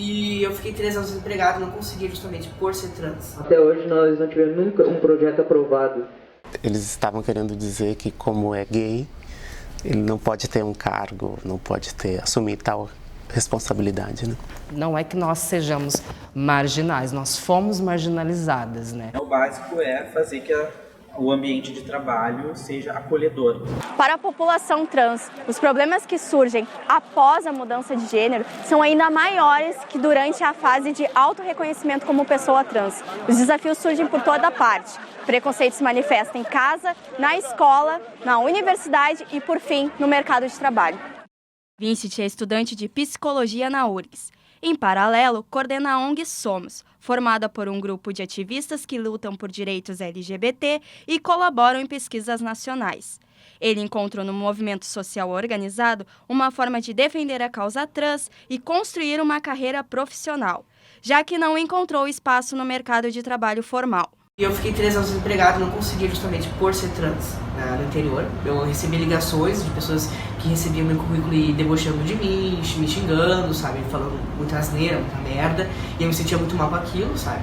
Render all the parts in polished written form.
E eu fiquei 3 anos desempregado e não consegui justamente por ser trans. Até hoje nós não tivemos nunca um projeto aprovado. Eles estavam querendo dizer que como é gay, ele não pode ter um cargo, não pode assumir tal responsabilidade, né? Não é que nós sejamos marginais, nós fomos marginalizadas, né? O básico é fazer que o ambiente de trabalho seja acolhedor. Para a população trans, os problemas que surgem após a mudança de gênero são ainda maiores que durante a fase de autorreconhecimento como pessoa trans. Os desafios surgem por toda parte. Preconceito se manifesta em casa, na escola, na universidade e, por fim, no mercado de trabalho. Vincent é estudante de psicologia na URGS. Em paralelo, coordena a ONG Somos, formada por um grupo de ativistas que lutam por direitos LGBT e colaboram em pesquisas nacionais. Ele encontrou no movimento social organizado uma forma de defender a causa trans e construir uma carreira profissional, já que não encontrou espaço no mercado de trabalho formal. Eu fiquei 3 anos desempregado e não consegui justamente por ser trans no interior. Eu recebi ligações de pessoas que recebiam meu currículo e debochando de mim, me xingando, sabe? Falando muita asneira, muita merda. E eu me sentia muito mal com aquilo, sabe?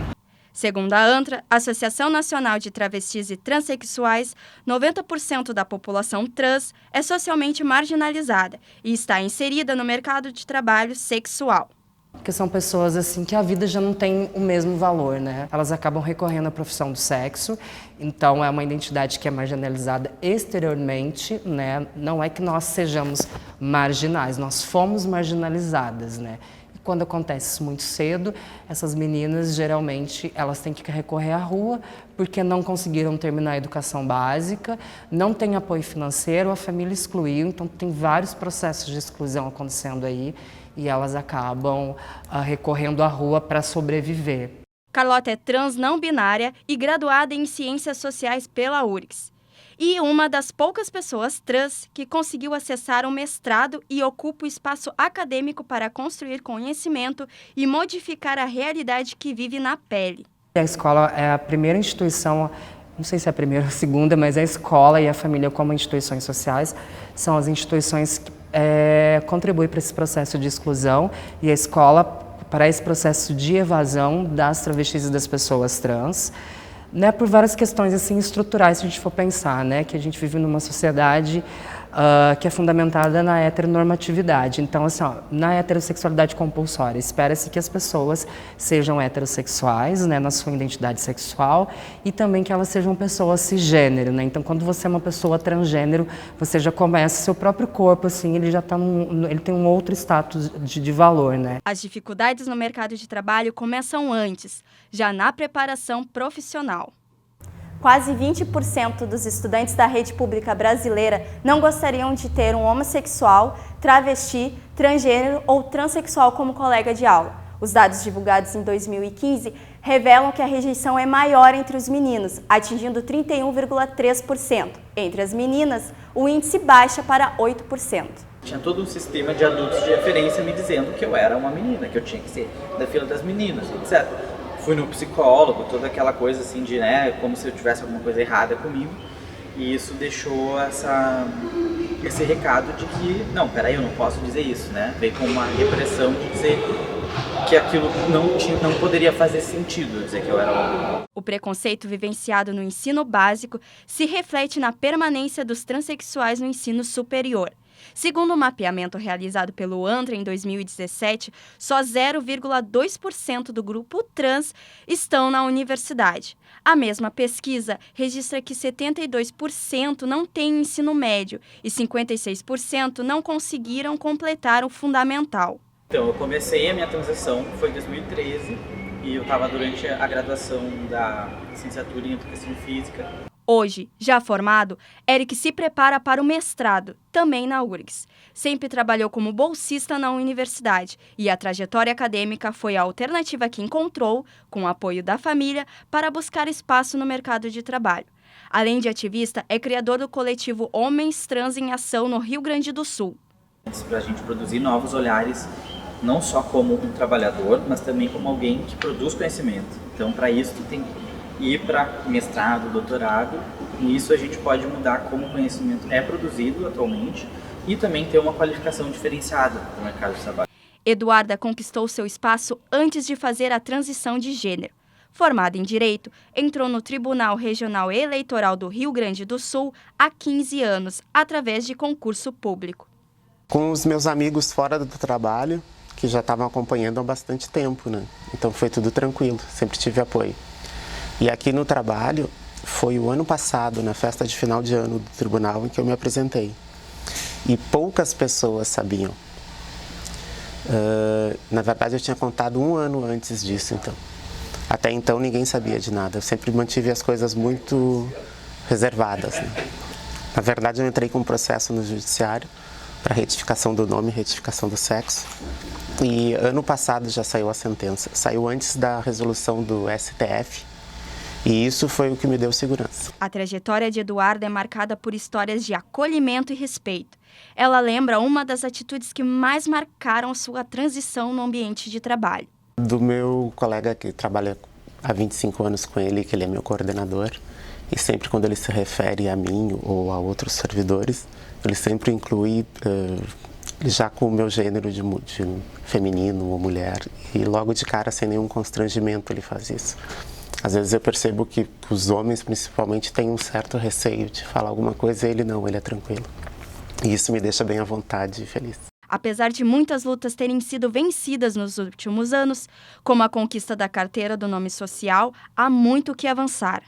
Segundo a ANTRA, Associação Nacional de Travestis e Transsexuais, 90% da população trans é socialmente marginalizada e está inserida no mercado de trabalho sexual. Porque são pessoas assim que a vida já não tem o mesmo valor, né? Elas acabam recorrendo à profissão do sexo, então é uma identidade que é marginalizada exteriormente, né? Não é que nós sejamos marginais, nós fomos marginalizadas, né? E quando acontece isso muito cedo, essas meninas geralmente elas têm que recorrer à rua porque não conseguiram terminar a educação básica, não tem apoio financeiro, a família excluiu, então tem vários processos de exclusão acontecendo aí. E elas acabam recorrendo à rua para sobreviver. Carlota é trans não binária e graduada em Ciências Sociais pela URGS. E uma das poucas pessoas trans que conseguiu acessar um mestrado e ocupa o espaço acadêmico para construir conhecimento e modificar a realidade que vive na pele. A escola é a primeira instituição, não sei se é a primeira ou a segunda, mas a escola e a família como instituições sociais são as instituições que contribui para esse processo de exclusão e a escola para esse processo de evasão das travestis e das pessoas trans, né, por várias questões assim estruturais, se a gente for pensar, né, que a gente vive numa sociedade que é fundamentada na heteronormatividade. Então, assim, na heterossexualidade compulsória, espera-se que as pessoas sejam heterossexuais, né, na sua identidade sexual, e também que elas sejam pessoas cisgênero, né? Então, quando você é uma pessoa transgênero, você já começa, seu próprio corpo, assim, ele já ele tem um outro status de valor, né? As dificuldades no mercado de trabalho começam antes, já na preparação profissional. Quase 20% dos estudantes da rede pública brasileira não gostariam de ter um homossexual, travesti, transgênero ou transexual como colega de aula. Os dados divulgados em 2015 revelam que a rejeição é maior entre os meninos, atingindo 31,3%. Entre as meninas, o índice baixa para 8%. Tinha todo um sistema de adultos de referência me dizendo que eu era uma menina, que eu tinha que ser da fila das meninas, etc. Fui no psicólogo, toda aquela coisa assim de, né, como se eu tivesse alguma coisa errada comigo. E isso deixou esse recado de que, não, peraí, eu não posso dizer isso, né? Veio com uma repressão de dizer que aquilo não poderia fazer sentido, dizer que eu era homem. O preconceito vivenciado no ensino básico se reflete na permanência dos transexuais no ensino superior. Segundo o mapeamento realizado pelo ANTRA em 2017, só 0,2% do grupo trans estão na universidade. A mesma pesquisa registra que 72% não têm ensino médio e 56% não conseguiram completar o fundamental. Então, eu comecei a minha transição, foi em 2013, e eu estava durante a graduação da licenciatura em Educação Física. Hoje, já formado, Eric se prepara para o mestrado, também na URGS. Sempre trabalhou como bolsista na universidade e a trajetória acadêmica foi a alternativa que encontrou, com o apoio da família, para buscar espaço no mercado de trabalho. Além de ativista, é criador do coletivo Homens Trans em Ação no Rio Grande do Sul. Para a gente produzir novos olhares, não só como um trabalhador, mas também como alguém que produz conhecimento. Então, para isso, tu tem que ir para mestrado, doutorado. Nisso a gente pode mudar como o conhecimento é produzido atualmente e também ter uma qualificação diferenciada no mercado de trabalho. Eduarda conquistou seu espaço antes de fazer a transição de gênero. Formada em Direito, entrou no Tribunal Regional Eleitoral do Rio Grande do Sul há 15 anos, através de concurso público. Com os meus amigos fora do trabalho, que já estavam acompanhando há bastante tempo, né? Então foi tudo tranquilo, sempre tive apoio. E aqui no trabalho, foi o ano passado, na festa de final de ano do tribunal, em que eu me apresentei. E poucas pessoas sabiam. Na verdade, eu tinha contado 1 ano antes disso, então. Até então, ninguém sabia de nada. Eu sempre mantive as coisas muito reservadas, né? Na verdade, eu entrei com um processo no judiciário para retificação do nome e retificação do sexo. E ano passado já saiu a sentença. Saiu antes da resolução do STF. E isso foi o que me deu segurança. A trajetória de Eduarda é marcada por histórias de acolhimento e respeito. Ela lembra uma das atitudes que mais marcaram sua transição no ambiente de trabalho. Do meu colega que trabalha há 25 anos com ele, que ele é meu coordenador, e sempre quando ele se refere a mim ou a outros servidores, ele sempre inclui já com o meu gênero de feminino ou mulher, e logo de cara, sem nenhum constrangimento, ele faz isso. Às vezes eu percebo que os homens, principalmente, têm um certo receio de falar alguma coisa, e ele não, ele é tranquilo. E isso me deixa bem à vontade e feliz. Apesar de muitas lutas terem sido vencidas nos últimos anos, como a conquista da carteira do nome social, há muito o que avançar.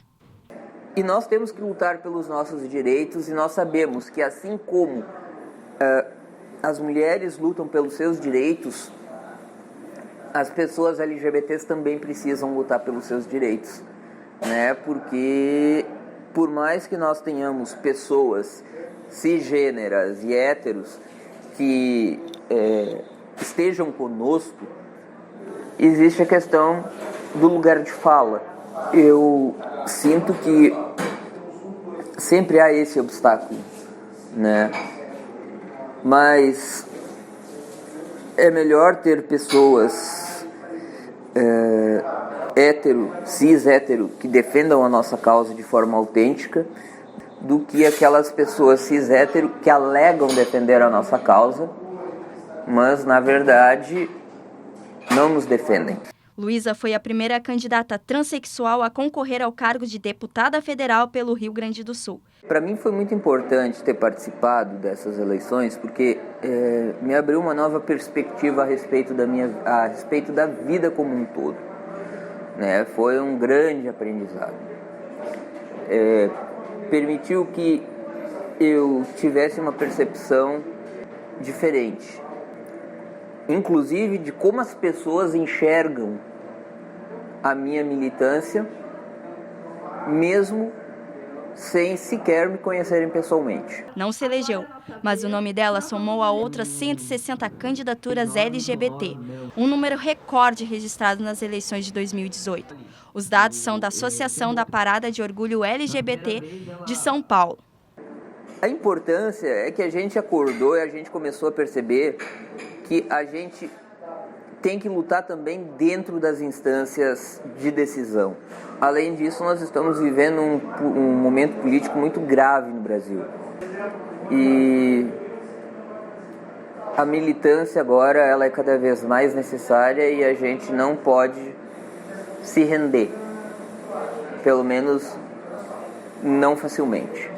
E nós temos que lutar pelos nossos direitos, e nós sabemos que assim como as mulheres lutam pelos seus direitos, as pessoas LGBTs também precisam lutar pelos seus direitos, né? Porque por mais que nós tenhamos pessoas cisgêneras e héteros que estejam conosco, existe a questão do lugar de fala. Eu sinto que sempre há esse obstáculo, né? Mas é melhor ter pessoas cis-hétero, que defendam a nossa causa de forma autêntica, do que aquelas pessoas cis-hétero que alegam defender a nossa causa, mas, na verdade, não nos defendem. Luísa foi a primeira candidata transexual a concorrer ao cargo de deputada federal pelo Rio Grande do Sul. Para mim foi muito importante ter participado dessas eleições, porque me abriu uma nova perspectiva a respeito da vida como um todo, né? Foi um grande aprendizado. Permitiu que eu tivesse uma percepção diferente, inclusive de como as pessoas enxergam a minha militância, mesmo sem sequer me conhecerem pessoalmente. Não se elegeu, mas o nome dela somou a outras 160 candidaturas LGBT, um número recorde registrado nas eleições de 2018. Os dados são da Associação da Parada de Orgulho LGBT de São Paulo. A importância é que a gente acordou e a gente começou a perceber que a gente tem que lutar também dentro das instâncias de decisão. Além disso, nós estamos vivendo um momento político muito grave no Brasil. E a militância agora ela é cada vez mais necessária e a gente não pode se render. Pelo menos não facilmente.